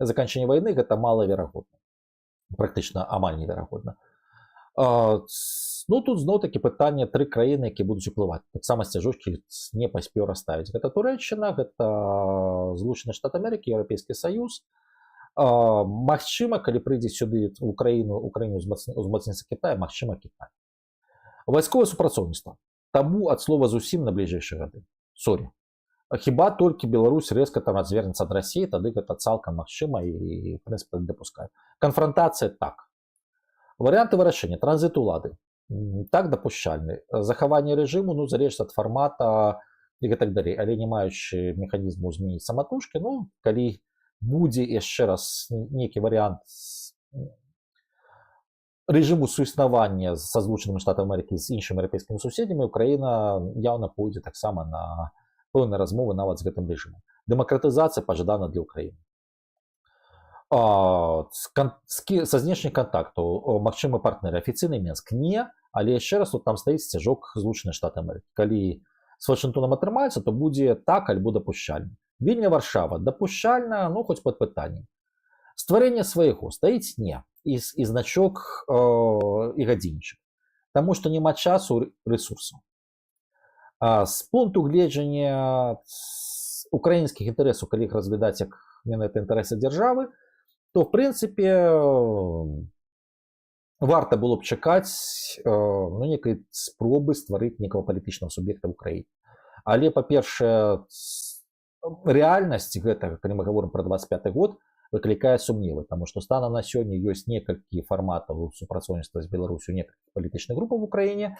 заканчэння вайны гэта малаверагодна. Практычна амаль неверагодна. Ну, тут зноў-такі пытанне тры краіны, якія будуць уплываць. Таксама сцяжочкі не паспеў расставіць. Гэта Турэччына, гэта Злучаныя Штаты Амерыкі, Еўрапейскі Саюз. Магчыма, калі прыйдзе сюды ў Украіну узмацніцца Кітай, магчыма, Кітай. Вайсковае супрацоўніцтва. Табу ад слова зусім на бліжэйшыя гады. Сорі. Хіба толькі Беларусь рэзка там адзвернецца ад Расіі, тады гэта цалкам магчыма і, в прынцыпе, дапускаю. Канфрантацыя так. Варыянты вырашэння. Транзіт улады. Так дапушчальны. Захаванне рэжыму, ну, залежыць ад фармата і гэтак далей. Але не маючы механізму змяніць саматужкі, ну, калі будзе яшчэ раз нейкі варыянт рэжыму суіснавання са Злучанымі Штатамі Амерыкі з іншымі еўрапейскімі суседзямі, Украіна яўна пойдзе таксама на пэўныя размовы нават з гэтым рэжымам. Дэмакратызацыя пажадана для Украіны. Са знешніх кантактаў магчымы партнеры. Афіцыйны Менск не, але яшчэ раз тут там стаіць сцяжок Злучаныя Штаты Амерыкі. Калі з Вашынгтонам атрымаецца, то будзе так альбо дапушчальна. Вільня, Варшава дапушчальна, ну хоць пад пытаннем. Стварэнне свайго стаіць не. І значок і гадзінчык. Таму што няма часу, рэсурсаў. З пункту гледжання украінскіх інтарэсаў, калі іх разглядаць як менавіта інтарэсы дзяржавы, то, в прынцыпе, варта было б чакаць некай спробы стварыць некага палітычнага суб'екта ў краіне. Але, па-першае, рэальнасць гэтага, калі мы гаворым пра 25 год, выклікае сумневы, таму што станам на сёння ёсць некалькі фарматаў супрацоўніцтва з Беларусю, некалькі палітычных групаў у краіне,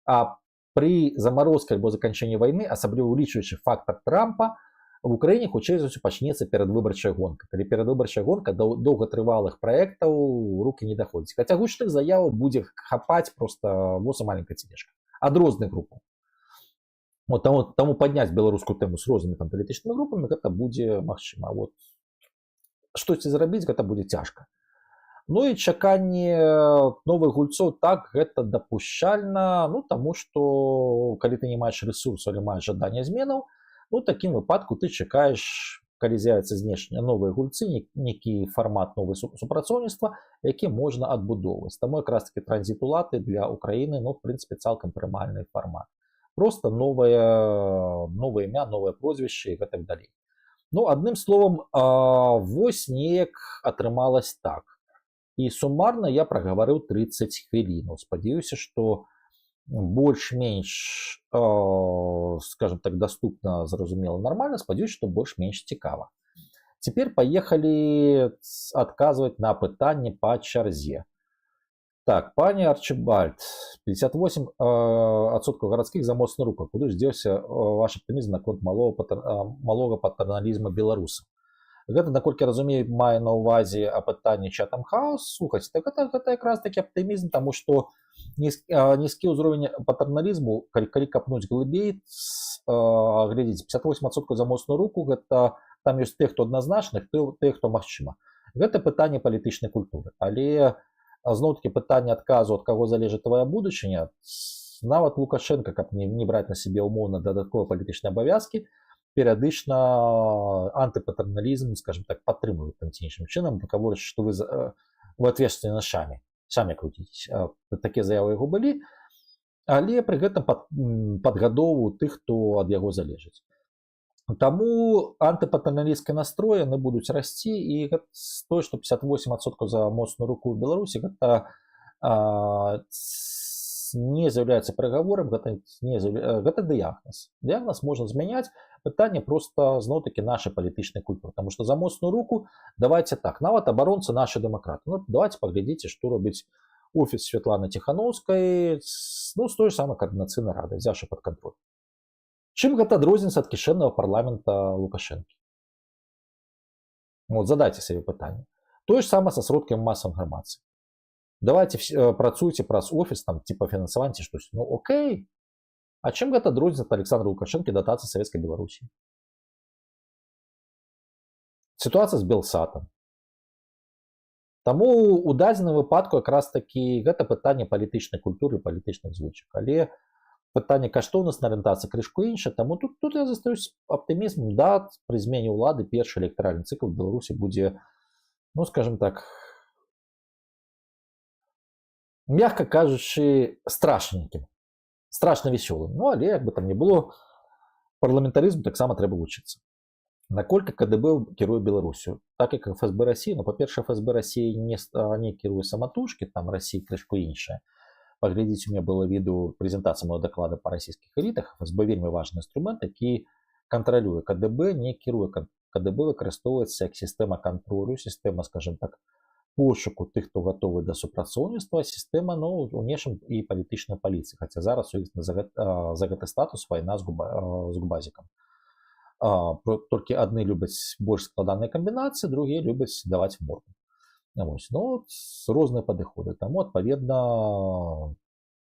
а пры замарозцы альбо заканчэнні вайны, асабліва улічваючы фактар Трампа, в Украіне хутчэй за ўсё пачнецца перадвыбарчая гонка. Калі перадвыбарчая гонка доўгатрывалых праектаў рукі не даходзіць. Хаця гучных заяваў будзе хапаць проста воса маленькая цілешка. Ад розных групаў. Вот, таму падняць беларускую тэму з рознымі палітычнымі групамі гэта будзе магчыма. Вот. Штосьці зрабіць гэта будзе цяжка. Ну і чаканне новых гульцоў так гэта дапушчальна, ну таму што калі ты не маеш рэсурсу, але маеш жаданне зменаў, ну, в такім выпадку ты чакаеш, калі з'явяцца знешнія новыя гульцы, некі фармат новай супрацоўніцтва, які можна адбудоўваць. Таму якраз такі транзіт улады для Украіны, ну, в прынцыпе, цалкам прымальны фармат. Просто новае імя, новае прозвішча і гэтак далей. Ну, адным словам, вось неяк атрымалась так. І сумарна я прагаварыў 30 хвілінаў. Спадзяюся, што больш-менш, скажем так, доступна, зразумела, нормально. Спадзяюся, што больш-менш цікава. Цяпер паехалі адказваць на пытанне па чарзе. Так, пані Арчибальд, 58% гарадскіх за моцны рука. Куды ж дзеўся ваш аптымізм наконт малога патэрналізму беларусаў? Гэта, наколькі разумею, мае на ўвазе апытанне Chatham House. Слухайце, так гэта якраз такі аптымізм, таму што нізкі ўзровень патэрналізму, калі капнуць глыбей, глядзіце, 58% за моцную руку, гэта там ёсць тых, хто адназначных, тых, хто магчыма. Гэта пытанне палітычнай культуры. Але зноў-такі пытанне адказу, ад каго залежыць твая будучыня, нават Лукашенко, каб не браць на сябе умоўна дадатковыя палітычныя абавязкі, перыядычна антыпатэрналізм, скажем так, падтрымліваюць там ці іншым чынам, гаворыць, што вы ответственны самі круціць. Такія заявы яго былі, але пры гэтым падгадоўваю тых, хто ад яго залежыць. Таму антыпатэрналісцкія настроі яны будуць расці, і тое, што 58% за моцную руку ў Беларусі, гэта не з'яўляецца прыгаворам, гэта дыягназ. Дыягназ можна змяняць. пытанне просто зноў-такі нашай палітычнай культуры. Таму што за моцную руку давайте так, нават абаронцы нашы дэмакраты. Ну, давайте паглядзіце, што робіць офіс Святланы Ціханаўскай, ну, з той самай каардынацыйнай рады, взявшы пад кантроль. Чым гэта адрозніваецца ад кішэннага парламента Лукашэнкі? Вот, задайце сабе пытанне. Тое ж самае са сродкамі масавай інфармацыі. Давайте працуйце праз офіс, там, типа фінансаванне штось. Ну, окей. А чым гэта адрозніваецца ад Александра Лукашэнкі датацыі Савецкай Беларусі? Сітуацыя з Белсатам. Таму у дадзеным выпадку якраз такі гэта пытанне палітычнай культуры і палітычных звычак. Але пытанне каштоўнасной арыентацыі крышку іншае, таму тут я застаюсь аптымізмам. Да, пры змене ўлады першы электаральны цыкл в Беларусі будзе, ну, скажем так, мягка кажучы, страшненькім, страшна весёлым. Ну, але як бы там не было, парламентарызму таксама трэба вучыцца. Наколькі КДБ кіруе Беларусю, так як ФСБ Расіі, ну, па-першае, ФСБ Расіі не кіруе саматужкі, там Расіі крышку іншая. Паглядзіце, у меня было відэо прэзентацыі майго даклада па расійскіх элітах. ФСБ вельмі важны інструмент, які кантралюе КДБ, не кіруе. КДБ выкарыстоўваецца як сістэма кантролю, сістэма, скажем так, пошуку тых, хто гатовы да супрацоўніцтва, сістэма, ну, у нечым і палітычнай паліцыі. Хаця зараз у іх за гэты статус вайна з губазікам. Толькі адны любяць больш складаныя камбінацыі, другія любяць даваць морду. Ну, розныя падыходы. Таму, адпаведна,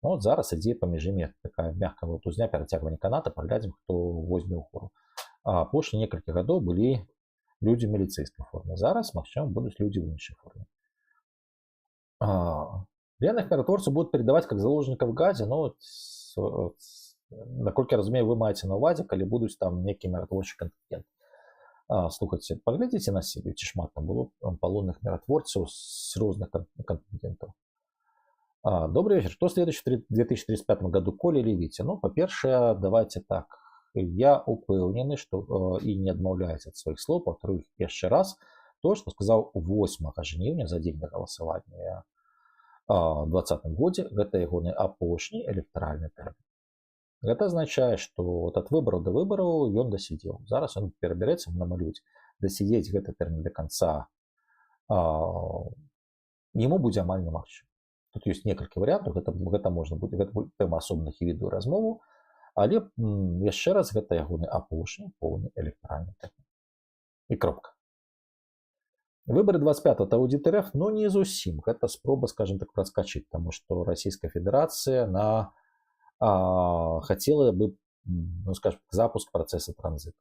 ну, зараз ідзе паміж імі такая мяккая валтузня, перацягванне каната, паглядзім, хто возьме ў хору. Апошнія некалькі гадоў былі людзі ў міліцэйскай форме. Зараз, магчыма, будуць людзі ў іншай форме. Пленных миротворцев будут передавать как заложников в Газе, но наколькі я разумею, вы маеце на увазе, калі будуць там некі миротворчы контингент. Слухайце, паглядзіце на Сірыю, ці шмат там было палонных миротворцаў з розных контингентаў. Добрый вечер. Что следующий в 2035 году, Коля или Витя? Ну, по-перше, давайте так. Я упэўнены, что и не адмаўляюсь от своих слов, повторю их еще раз. То, что сказал 8 жніўня, за день до голосования в 2020 годзе, гэта ягоны апошні электаральны тэрмін. Гэта азначае, што вот ад выбараў да выбараў ён дасядзеў. Зараз ён перабярэцца, намалюць, дасядзець гэты тэрмін до конца яму будзе амаль немагчыма. Тут ёсць некалькі варыянтаў, гэта можна будзе, гэта будзе тэма асобных і відэо размову, але яшчэ раз гэта ягоны апошні поўны электаральны тэрмін. І кропка. Выборы 25-го это аудит РФ, но не зусім. Это спроба, скажем так, проскочить, потому что Российская Федерация хотела бы, ну, скажем, запуск процесса транзита.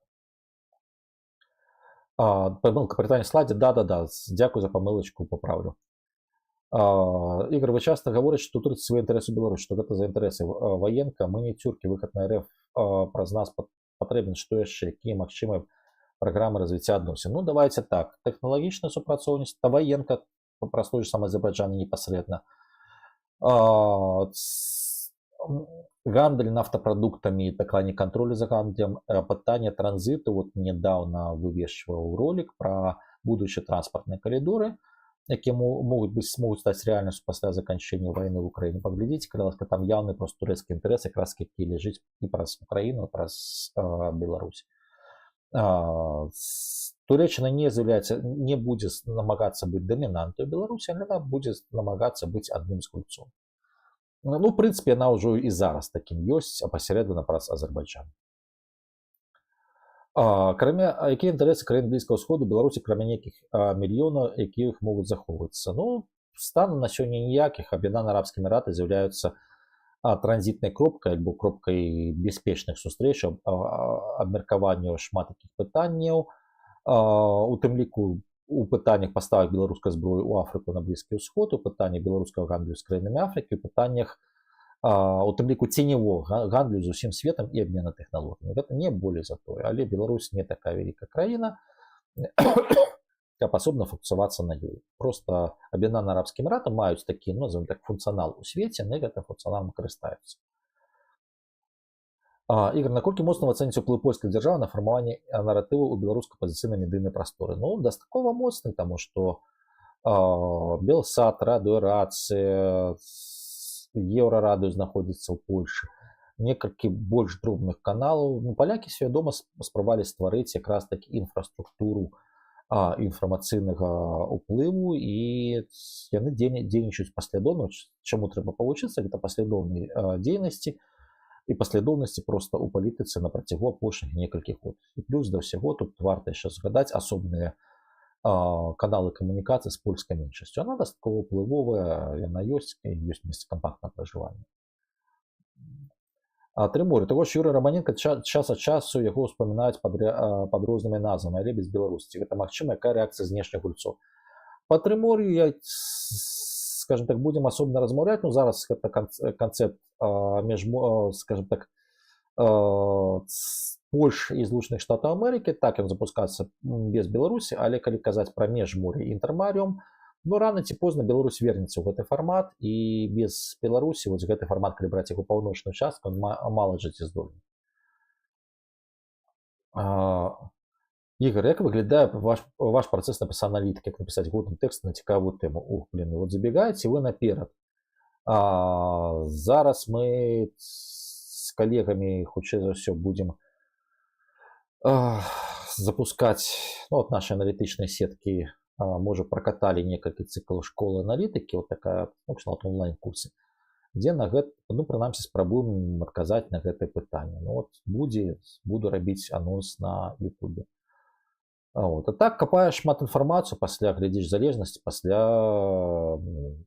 Помылка при слайде, да, дякую за помылочку, поправлю. Игорь, вы часто говорите, что тут свои интересы Беларуси, что это за интересы военка, мы не тюрки, выход на РФ праз нас потребен, что еще, какие максимы программы развития адносін. Ну, давайте так. Технологичное супрацоўніцтва, военка, простой же сам Азербайджан непосредственно. Гандль нафтопродуктами, докладні контроль за гандлем, пытание транзиту. Вот недавно вывешивал ролик про будущие транспортные коридоры, які могут стать реальностью после заканчивания войны в Украине. Поглядите, когда там явный просто турецкий интерес, как раз какие лежит и про Украину, и про Беларусь. Туреччина не будзе намагацца быць дамінантаю Беларусі, яна будзе намагацца быць адным з гульцоў. Ну, в прынцыпе, яна ўжо і зараз такім ёсць, апасярэдана праз Азербайджан. Якія інтарэсы краін Блізкага ўсходу Беларусі, акрамя нейкіх мільёнаў, якіх могуць захоўвацца? Ну, стану на сёння ніякіх. Аб'яднаныя Арабскія Эміраты з'яўляюцца транзітнай кропкай альбо кропкай бяспечных сустрэчаў, абмеркаванняў шмат такіх пытанняў, у тым ліку у пытаннях паставак беларускай зброі ў Афрыку на Блізкі ўсход, у пытаннях беларускага гандлю з краінамі Афрыкі, у пытаннях у тым ліку ценевого гандлю з усім светам і абмена тэхналогіямі. Гэта не болей за тое, але Беларусь не такая вялікая краіна, каб асобна фокусавацца на ёй. Просто Аб'яднаныя Арабскія Эміраты маюць такі, ну, назовем так, функцыянал у свеце, яны гэтым функцыяналам карыстаюцца. Ігор, наколькі моцна вы ацэніце ўплыў польскай дзяржавы на фармаванне наратыву ў беларуска-пазіцыйнай медыйнай прасторы? Ну, дастаткова моцны, таму што Белсат, Радыё Рацыя, Еўрарадыё знаходзіцца ў Польшы. некалькі больш дробных каналаў. Ну, палякі свядома спрабавалі стварыць якраз такі інфраструктуру інфармацыйнага ўплыву, і яны дзейнічаюць паслядоўна. Чаму трэба павучыцца, гэта паслядоўнай дзейнасці і паслядоўнасці проста ў палітыцы на працягу апошніх некалькіх год. І плюс да ўсяго тут варта яшчэ згадаць асобныя каналы камунікацыі з польскай меншасцю. Яна дастаткова ўплывовая, яна ёсць месца кампактнага пражывання. Трымор'е. Також Юрый Романенко час ад часу яго ўспамінаюць пад рознымі назвамі, але без беларусці. Гэта магчыма, якая рэакцыя знешніх гульцоў? Па Трымор'ю я, скажем так, будзем асобна размаўляць. Ну, зараз гэта канцэпт, скажем так, Польши і Злучаных Штатаў Амерыкі. Так ён запускаецца без Беларусі, але калі казаць пра міжмор'е і інтэрмарыум, ну, рана ці позна Беларусь вернецца ў гэты фармат, і без Беларусі вось гэты фармат, калі браць яго паўночную частку, мала жыццяздольны. Ігор, як выглядае ваш працэс напісання аналітыкі, як напісаць годны тэкст на цікавую тэму? Вот забегаеце вы наперад. Зараз мы з калегамі, хутчэй за ўсё, будзем запускаць, ну, от нашай аналітычнай сеткі, можа, пракаталі некалькі цыклаў школы аналітыкі, вот такая, ну, онлайн-курсы, дзе на гэта, ну, прынамсі, спрабуем адказаць на гэтае пытанне. Ну, от буду рабіць анонс на Ютубе. Вот. А так, капаеш шмат інфармацыю, пасля глядзіш залежнасці, пасля,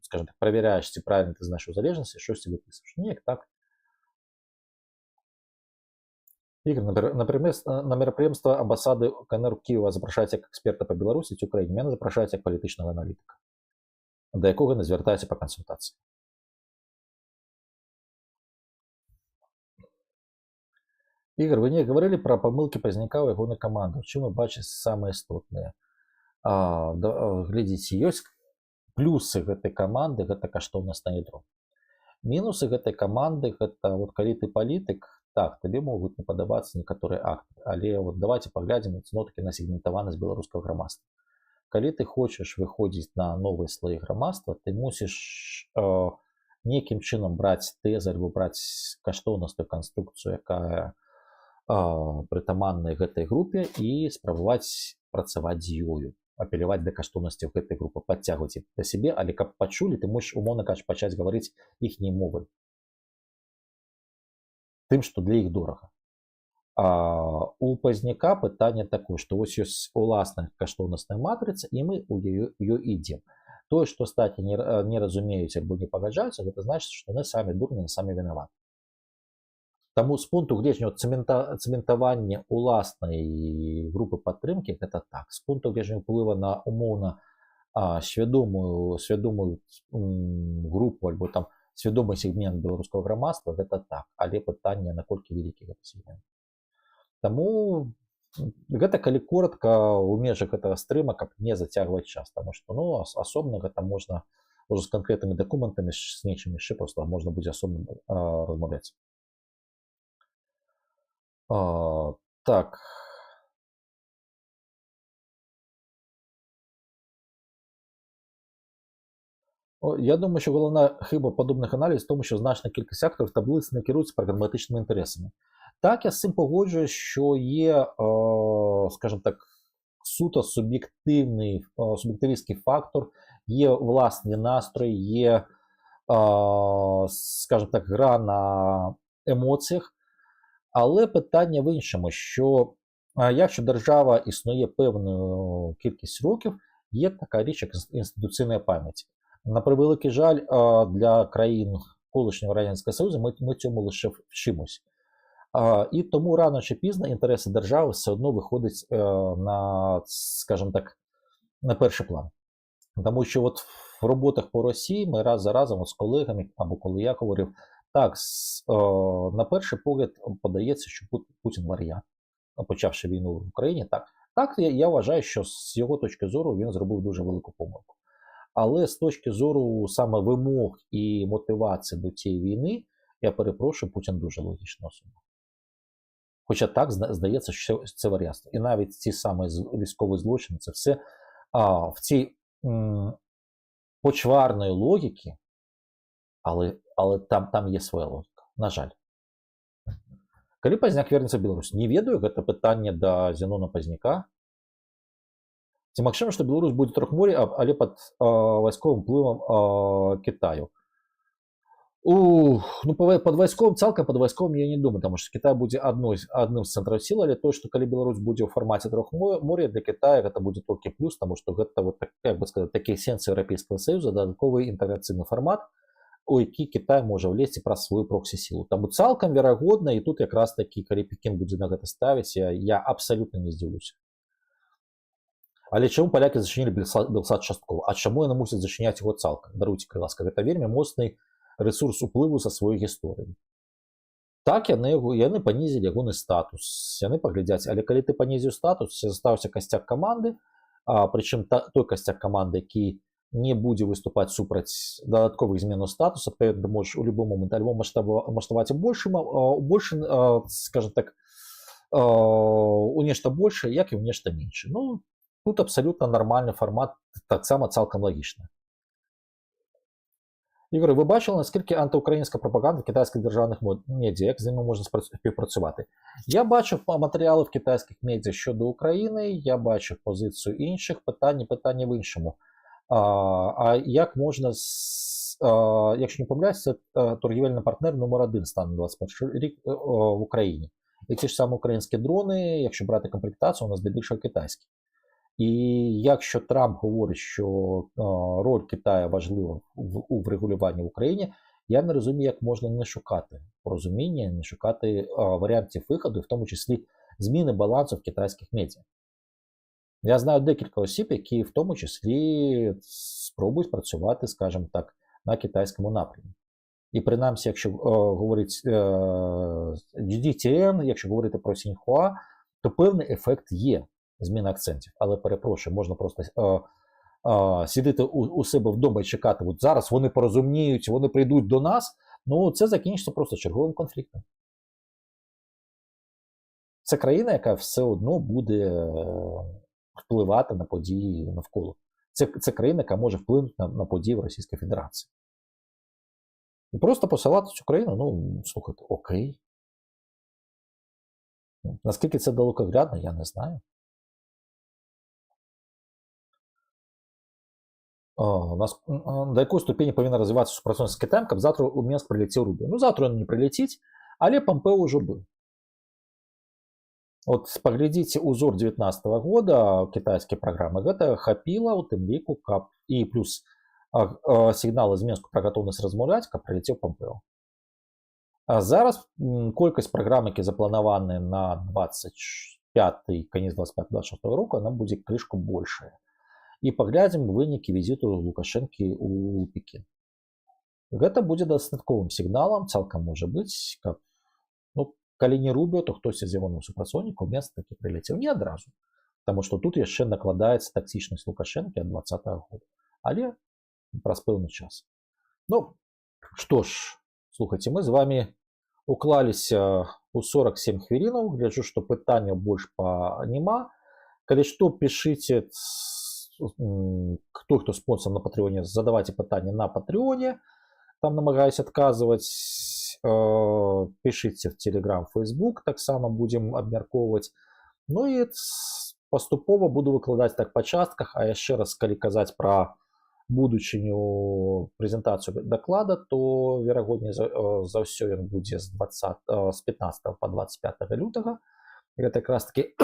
скажем так, праверяеш, ці правильно ты знайшоў залежнасці, штосьці выпісваеш. Неяк так. Игорь, на мерапрыемства амбасады КНР Киева запрашаюць як эксперта па Беларусі ці Украіне. Мяне запрашаюць як палітычнага аналітыка, да якога не звяртаецца па кансультацыі. Игорь, вы не говорили пра памылкі пазняка ў ягонай каманды. Чым вы бачыце самыя істотныя? Глядзіце, ёсць плюсы гэтай каманды, гэта каштоўнасна ядро. Мінусы гэтай каманды, гэта вот калі ты палітык, так, табе могуць не падабацца некаторыя акты, але вот давайте паглядзім цноткі на сегментаванасць беларускага грамадства. Калі ты хочаш выходзіць на новыя слоі грамадства, ты мусіш нейкім чынам браць тэзы альбо браць каштоўнасную канструкцыю, якая прытаманная гэтай групе, і спрабаваць працаваць з ёю, апеляваць да каштоўнасцяў гэтай групы, падцягваць іх да сябе, але каб пачулі, ты можаш, умоўна кажучы, пачаць гаварыць іхняй мовай, тым, што для іх дорага. У пазняка пытанне такое, што вось ёсць уласная каштоўнасная матрыца, і мы ў ёй ідзем. Тое, што астатні не разумеюць альбо не пагаджаюцца, гэта значыць, што яны самі дурні, самі вінаваты. Таму з пункту гледжання цэментавання уласнай групы падтрымкі, гэта так. З пункту гледжання ўплыва на умоўна свядомую групу альбо там свядомы сегмент беларускага грамадства, гэта так, але пытанне, наколькі вялікі гэты сегмент. Таму гэта, калі коротка, у межах гэтага стрыма, каб не зацягваць час, таму што, ну, асобна гэта можна з канкрэтнымі дакументамі, з нечым яшчэ проста можна будзе асобна размаўляць. Так. Я думаю, що головна хиба подобних аналізів в тому, що значна кількість акторів таблиць не керуються прагматичними інтересами. Так, я з цим погоджуюсь, що є, скажімо так, суто суб'єктивістський фактор, є власні настрої, є, скажімо так, гра на емоціях. Але питання в іншому, що якщо держава існує певну кількість років, є така річ, як інституційна пам'ять. На превеликий жаль, для країн колишнього Радянського Союзу ми цьому лише вчимось. І тому рано чи пізно інтереси держави все одно виходять на, скажімо так, на перший план. Тому що от в роботах по Росії ми раз за разом з колегами, або коли я говорив, так, на перший погляд подається, що Путін вар'ят, почавши війну в Україні. Так, я вважаю, що з його точки зору він зробив дуже велику помилку. Але з точки зору саме вимог і мотивації до цієї війни, я перепрошую, Путін дуже логічна особа. Хоча так, здається, що це вар'ятство. І навіть ці самі військові злочини, це все в цій почварної логіки, але там є своя логіка, на жаль. Калі Пазняк вернецца ў Беларусь, не ведаю, гэта пытанне да Зенона Пазняка. Ці магчыма, што Беларусь будзе трохмор'е, але пад вайсковым уплывам Китаю? Ну, пад вайсковым, цалкам пад вайсковым я не думаю, таму што Кітай будзе адным з цэнтраў сілы, але то, што калі Беларусь будзе ў фармаце трохмор'я, для Китая гэта будзе толькі плюс, таму што гэта вот, як бы сказаць, такі сенсы Еўрапейскага Саюза, дадатковы інтэграцыйны фармат, у які Кітай можа влезці праз сваю проксі-сілу. Таму цалкам верагодна, і тут якраз такі, калі Пекін будзе на гэта ставіць, я абсалютна не здзіўлюся. Але чаму палякі зачынілі Белсад часткова? А чаму яны мусяць зачыняць яго цалкам? Даруйце, калі ласка, гэта вельмі моцны рэсурс уплыву са сваёй гісторыі. Так, яны панізілі ягоны статус, яны паглядзяць, але калі ты панізіў статус, застаўся касцяк каманды, прычым той касцяк каманды, які не будзе выступаць супраць дадатковых зменаў статуса, ты можаш у любой момент альбо маштабаваць у большым, скажем так, у нешта большае, як і ў нешта меншае. Ну, тут абсалютна нармальны фармат, таксама цалкам лагічна. Ігор, ви бачили, наскільки антиукраїнська пропаганда в китайських державних медіа, як з ними можна співпрацювати? Я бачив матеріали в китайських медіа щодо України, я бачив позицію інших, питання в іншому. А як можна, якщо не помиляюсь, це торгівельний партнер номер 1 станом 21 рік в Україні. І ті ж самі українські дрони, якщо брати комплектацію, у нас здебільшого китайські. І якщо Трамп говорить, що роль Китаю важлива у врегулюванні в Україні, я не розумію, як можна не шукати порозуміння, не шукати варіантів виходу, в тому числі зміни балансу в китайських медіа. Я знаю декілька осіб, які в тому числі спробують працювати, скажімо так, на китайському напрямі. І принаймні, якщо говорить GDTN, якщо говорити про Сіньхуа, то певний ефект є. Зміна акцентів, але перепрошую, можна просто сидіти у себе вдома і чекати, от зараз вони порозуміють, вони прийдуть до нас, ну це закінчиться просто черговим конфліктом. Це країна, яка все одно буде впливати на події навколо. Це країна, яка може вплинути на події в Російській Федерації. І просто посилати цю країну, ну, слухайте, окей. Наскільки це далекоглядно, я не знаю. До якої ступені повинна розвиватися супрацоўніцтва з Китаем, каб завтра у Мінск прилетів Рубіо. Ну, завтра він не прилетить, але Помпео уже был. Вот поглядите узор 2019 года китайские программы, гэта хапіла у тым ліку, каб і плюс сігналы з Мінску пра гатоўнасць размаўляць, каб прилетел Помпео. А зараз колькасць праграм, які запланаваны на 25-й, конец 25-26 року, она будзе крышку большая. І паглядзім вынікі візіту Лукашэнкі ў Пекін. Гэта будзе дастатковым сігналам, цалкам можа быць, каб, ну, калі не Рубіо, то хтось з ягоных супрацоўнікаў месца такі прыляцеў. Не адразу, таму што тут яшчэ накладаецца таксічнасць Лукашэнкі ад 2020 года, але праз пэўны час. Ну, што ж, слухайце, мы з вами уклаліся ў 47 хвілінаў, гляджу, што пытанняў больш няма. Калі што, пішыце, кто спонсор на Патреоне, задавайте пытания на Патреоне, там намагаюсь отказывать, пишите в Telegram, Facebook, так само будем абмяркоўваць. Ну и поступово буду выкладаць так по частках, а яшчэ раз, калі казаць про будучыню прэзентацыю доклада, то верагодней за ўсё ён будзе з 15 по 25 лютага. Гэта якраз таки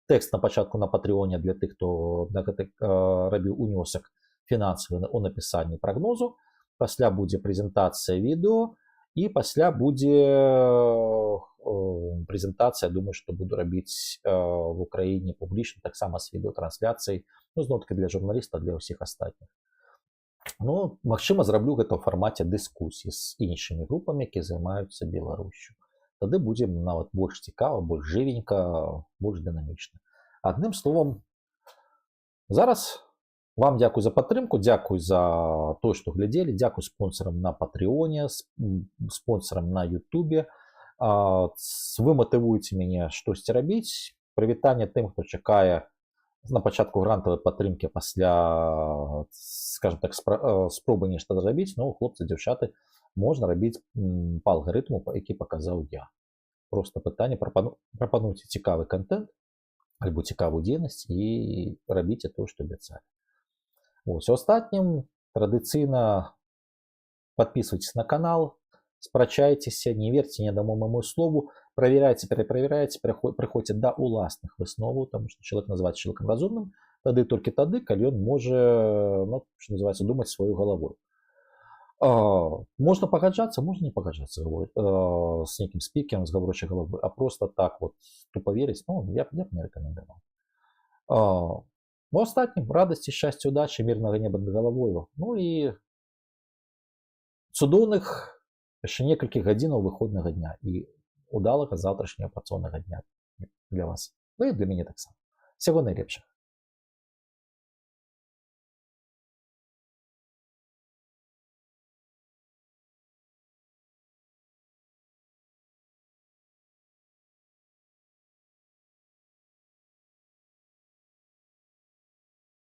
тэкст на пачатку на Патреоне для тых, хто на гэта рабіў унёсак фінансавы у напісанні прагнозу. Пасля будзе прэзентацыя відэо і пасля будзе прэзентацыя, думаю, што буду рабіць в Украіне публічна, таксама з відэотрансляцыяй, ну, зноў-таки для журналіста, для ўсіх астатніх. Ну, магчыма, зраблю гэта ў фармаце дыскусіі з іншымі групамі, якія займаюцца Беларусю. Тады будзе нават больш цікава, больш жывенька, больш дынамічна. Адным словам, зараз вам дзякуй за падтрымку, дзякуй за то, што глядзелі, дзякуй спонсорам на Патреоне, спонсорам на Ютубе. Вы матывуеце мяне штосьці рабіць. Прывітанне тым, хто чакае на пачатку грантавай падтрымкі пасля, скажем так, спробы нешта зрабіць. Ну, хлопцы, дзяўчаты, можна рабіць па алгарытму, які паказаў я. Просто пытанне прапануйце цікавы контент альбо цікавую дзейнасць і рабіце тое, што абяцалі. Вось, у астатнім традыцыйна подписывайтесь на канал, спрачайцеся, не верьте ни одному моему слову, проверяйте, пераправяйце, прыходзьце да уласных высноваў, тому что человек называется человеком разумным толькі тады, калі ён можа, ну, что называется, думать сваёй галавой. Можна пагаджацца, можна не пагаджацца с нейкім спікерам з гаворачай галавой, а просто так вот тупо верыць, ну, я б не рэкамендаваў. У астатнім радасці, шчасця, удачы, мірнага неба над галавою, ну і цудоўных яшчэ некалькіх гадзінаў выходнага дня і удалага заўтрашняга працоўнага дня для вас. Ну і для мяне таксама. Всего найлепшага.